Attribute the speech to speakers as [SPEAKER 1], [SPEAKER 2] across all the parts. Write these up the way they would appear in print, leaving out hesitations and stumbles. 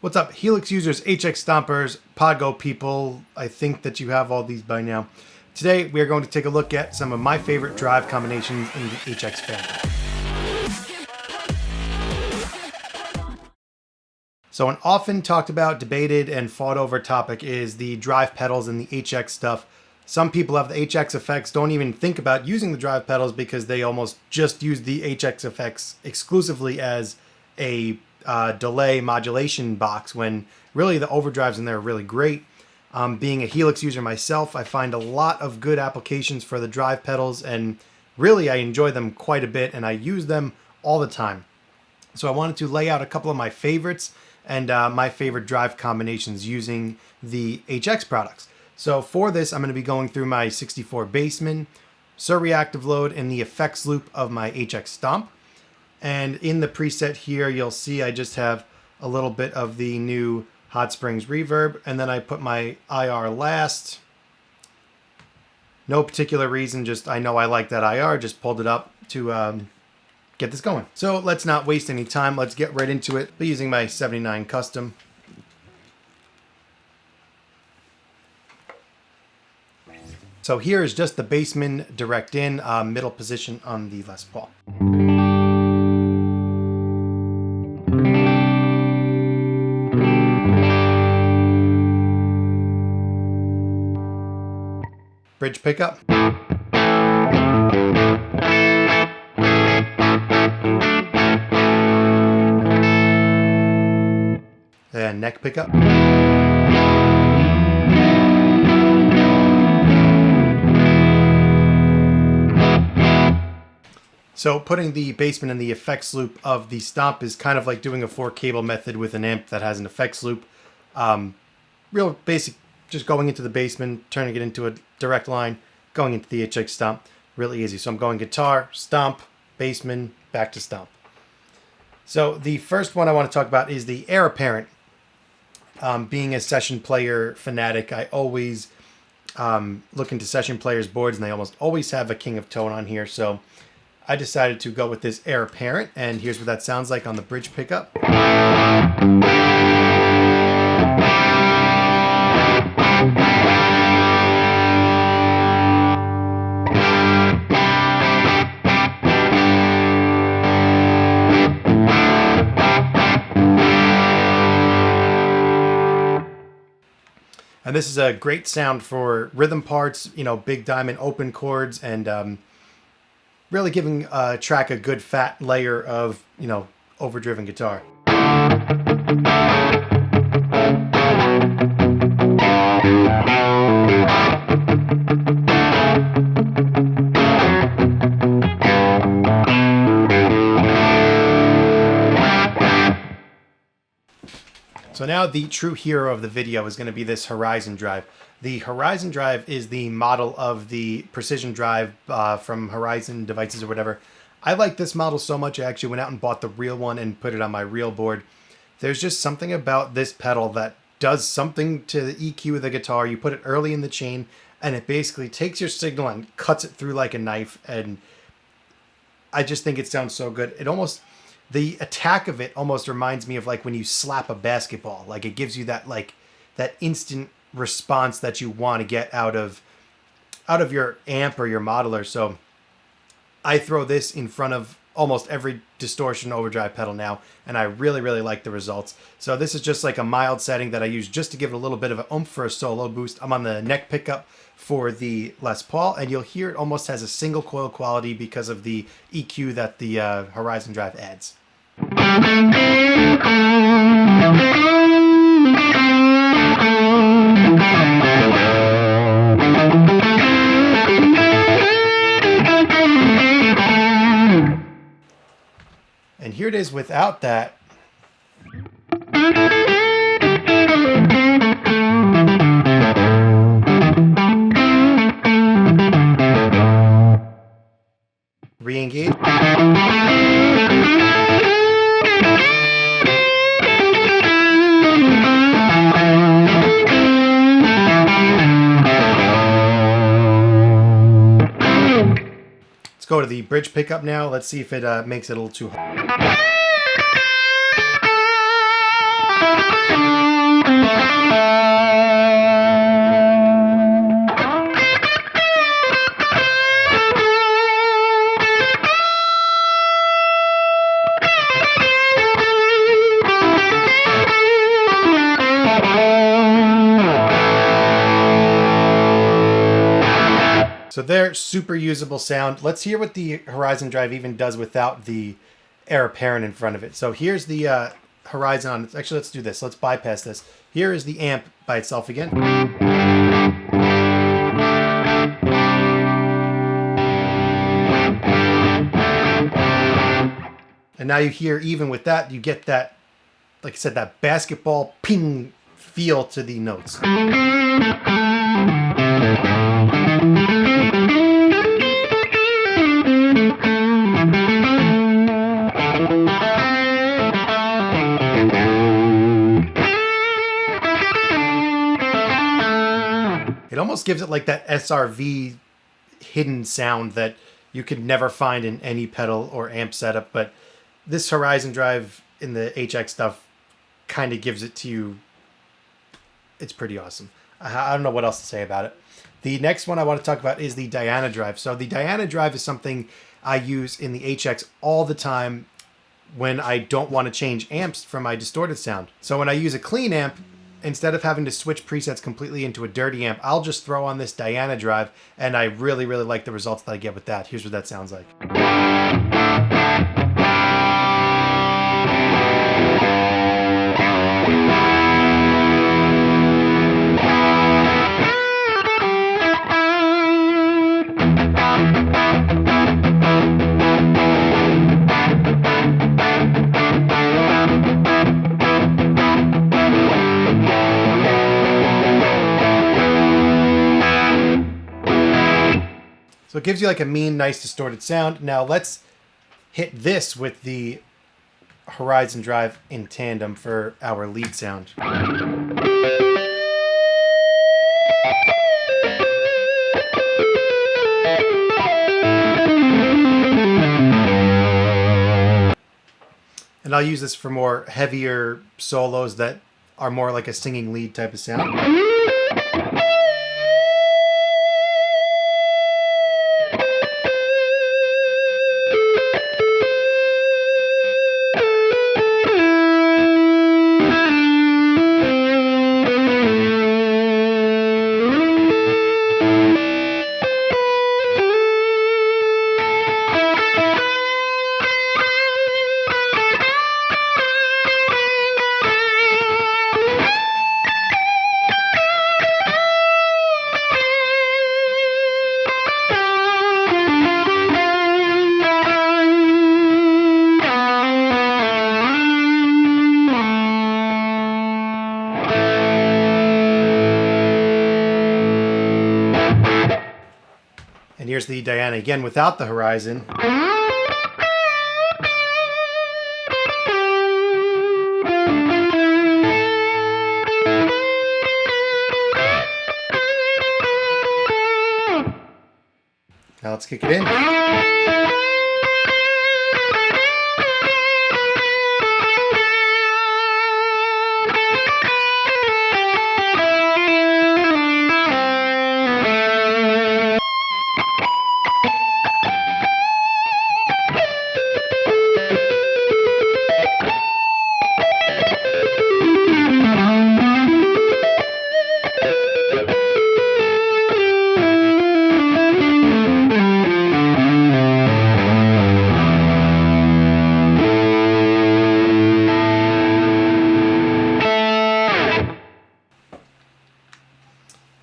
[SPEAKER 1] What's up, Helix users, HX Stompers, Podgo people? I think that you have all these by now. Today, we are going to take a look at some of my favorite drive combinations in the HX family. So an often talked about, debated, and fought over topic is the drive pedals and the HX stuff. Some people have the HX effects, don't even think about using the drive pedals because they almost just use the HX effects exclusively as a delay modulation box, when really the overdrives in there are really great. Being a Helix user myself, I find a lot of good applications for the drive pedals, and really I enjoy them quite a bit and I use them all the time. So I wanted to lay out a couple of my favorites and my favorite drive combinations using the HX products. So for this, I'm going to be going through my 64 Bassman, Surreactive Load, and the effects loop of my HX Stomp. And in the preset here, you'll see I just have a little bit of the new Hot Springs reverb, and then I put my IR last. No particular reason, just I know I like that IR, just pulled it up to get this going. So let's not waste any time, let's get right into it by using my 79 Custom. So here is just the Bassman direct in, middle position on the Les Paul. Bridge pickup. And neck pickup. So putting the Bassman in the effects loop of the Stomp is kind of like doing a 4-cable method with an amp that has an effects loop. Real basic, just going into the Bassman, turning it into a direct line, going into the HX Stomp. Really easy. So I'm going guitar, Stomp, Bassman, back to Stomp. So the first one I want to talk about is the Heir Apparent. Being a session player fanatic, I always look into session players' boards, and they almost always have a King of Tone on here. So I decided to go with this Heir Apparent, and here's what that sounds like on the bridge pickup. And this is a great sound for rhythm parts, you know, big diamond open chords, and really giving a track a good fat layer of, you know, overdriven guitar. So now the true hero of the video is going to be this Horizon drive. The Horizon drive is the model of the Precision drive from Horizon Devices or whatever. I like this model so much I actually went out and bought the real one and put it on my real board. There's just something about this pedal that does something to the EQ of the guitar. You put it early in the chain and it basically takes your signal and cuts it through like a knife, and I just think it sounds so good. It almost... The attack of it almost reminds me of like when you slap a basketball. Like it gives you that that instant response that you want to get out of your amp or your modeler. So I throw this in front of almost every distortion overdrive pedal now, and I really, really like the results. So this is just like a mild setting that I use just to give it a little bit of an oomph for a solo boost. I'm on the neck pickup for the Les Paul, and you'll hear it almost has a single coil quality because of the EQ that the Horizon drive adds. And here it is without that. Re-engage. Go to the bridge pickup now. Let's see if it makes it a little too hard. So they're super usable sound. Let's hear what the Horizon Drive even does without the Heir apparent in front of it. So here's the Horizon on. Actually, let's do this. Let's bypass this. Here is the amp by itself again. And now you hear, even with that, you get that, like I said, that basketball ping feel to the notes. It almost gives it like that SRV hidden sound that you could never find in any pedal or amp setup, but this Horizon Drive in the HX stuff kind of gives it to you. It's pretty awesome. I don't know what else to say about it. The next one I want to talk about is the Dhyana Drive. So the Dhyana Drive is something I use in the HX all the time when I don't want to change amps from my distorted sound. So when I use a clean amp, instead of having to switch presets completely into a dirty amp, I'll just throw on this Dhyana Drive, and I really, really like the results that I get with that. Here's what that sounds like. So it gives you like a mean, nice, distorted sound. Now let's hit this with the Horizon Drive in tandem for our lead sound. And I'll use this for more heavier solos that are more like a singing lead type of sound. And here's the Dhyana again without the Horizon. Now let's kick it in.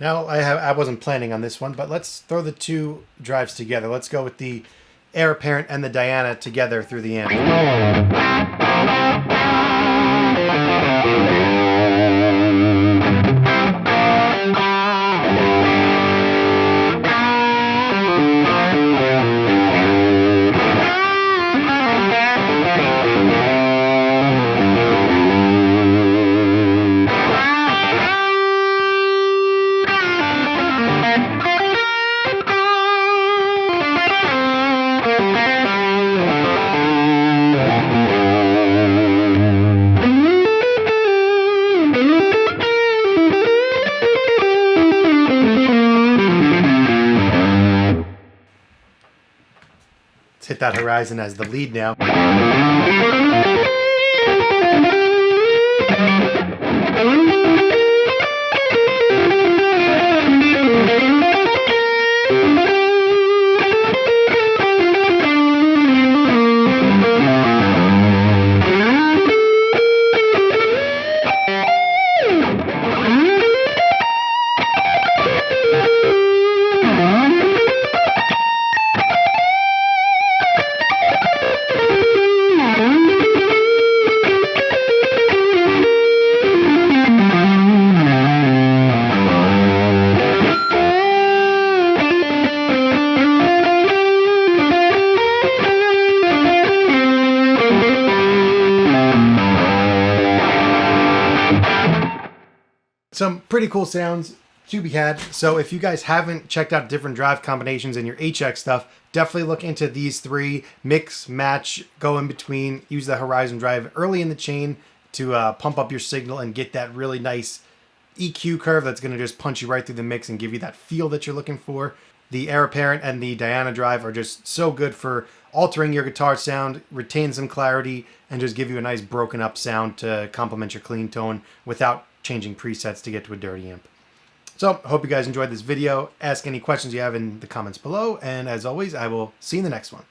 [SPEAKER 1] Now, I wasn't planning on this one, but let's throw the two drives together. Let's go with the Heir apparent and the Dhyana together through the amp. hit that Horizon as the lead now. Some pretty cool sounds to be had. So if you guys haven't checked out different drive combinations in your HX stuff, definitely look into these three. Mix, match, go in between. Use the Horizon drive early in the chain to pump up your signal and get that really nice EQ curve that's going to just punch you right through the mix and give you that feel that you're looking for. The Heir Apparent and the Dhyana drive are just so good for altering your guitar sound, retain some clarity, and just give you a nice broken up sound to complement your clean tone without changing presets to get to a dirty amp. So I hope you guys enjoyed this video. Ask any questions you have in the comments below, and as always, I will see you in the next one.